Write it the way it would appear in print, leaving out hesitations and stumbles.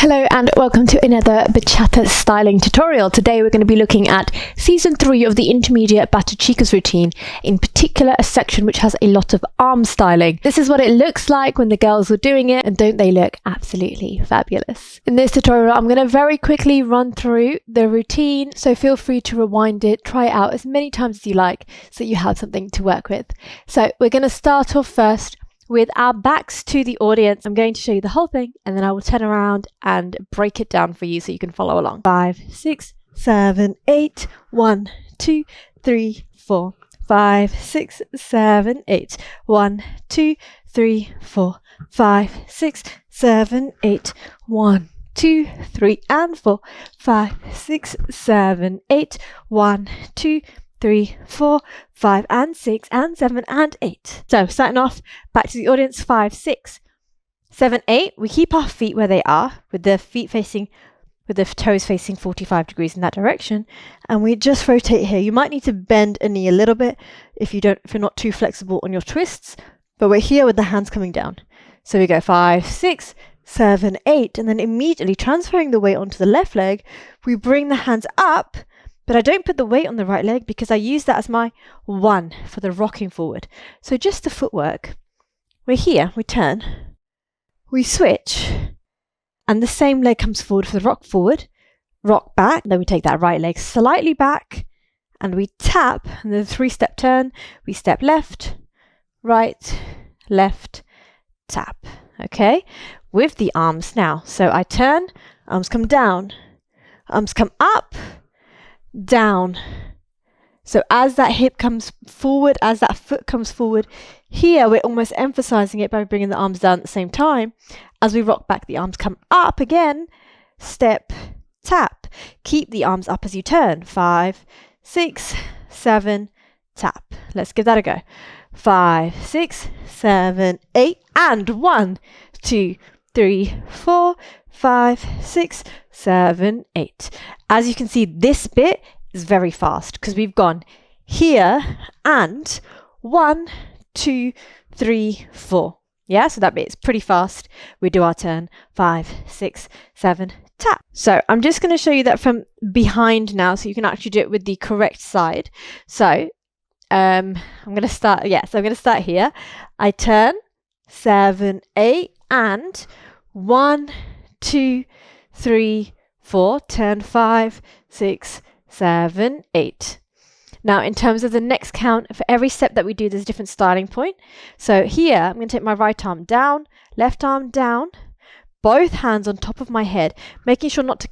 Hello and welcome to another Bachata styling tutorial. Today we're going to be looking at season 3 of the intermediate Bachata routine, in particular a section which has a lot of arm styling. This is what it looks like when the girls were doing it, and don't they look absolutely fabulous? In this tutorial I'm going to very quickly run through the routine, so feel free to rewind it, try it out as many times as you like so you have something to work with. So we're going to start off first with our backs to the audience. I'm going to show you the whole thing and then I will turn around and break it down for you so you can follow along. 5, 6, 7, 8, 1, 2, 3, 4, 5, 6, 7, 8, 1, 2, 3, 4, 5, 6, 7, 8, 1, 2, 3, and 4, 5, 6, 7, 8, 1, 2, 3, 4, 5, and 6, and 7, and 8. So starting off, back to the audience, 5, 6, 7, 8. We keep our feet where they are, with the toes facing 45 degrees in that direction, and we just rotate here. You might need to bend a knee a little bit if you're not too flexible on your twists, but we're here with the hands coming down. So we go 5, 6, 7, 8, and then immediately transferring the weight onto the left leg, we bring the hands up. But I don't put the weight on the right leg because I use that as my 1 for the rocking forward. So just the footwork. We're here, we turn, we switch, and the same leg comes forward for the rock forward, rock back, then we take that right leg slightly back, and we tap, and then 3-step turn, we step left, right, left, tap. Okay, with the arms now. So I turn, arms come down, arms come up, down. So as that hip comes forward, as that foot comes forward, here we're almost emphasizing it by bringing the arms down at the same time. As we rock back, the arms come up again, step, tap. Keep the arms up as you turn. 5, 6, 7, tap. Let's give that a go. 5, 6, 7, 8, and 1, 2, 3, 4, 5, 6, 7, 8. As you can see, this bit is very fast because we've gone here and 1, 2, 3, 4. Yeah, so that bit is pretty fast. We do our turn. 5, 6, 7, tap. So I'm just going to show you that from behind now so you can actually do it with the correct side. So I'm going to start, so I'm going to start here. I turn, 7, 8, and 1, 2, 3, 4, turn 5, 6, 7, 8. Now in terms of the next count, for every step that we do, there's a different starting point. So here, I'm going to take my right arm down, left arm down, both hands on top of my head, making sure not to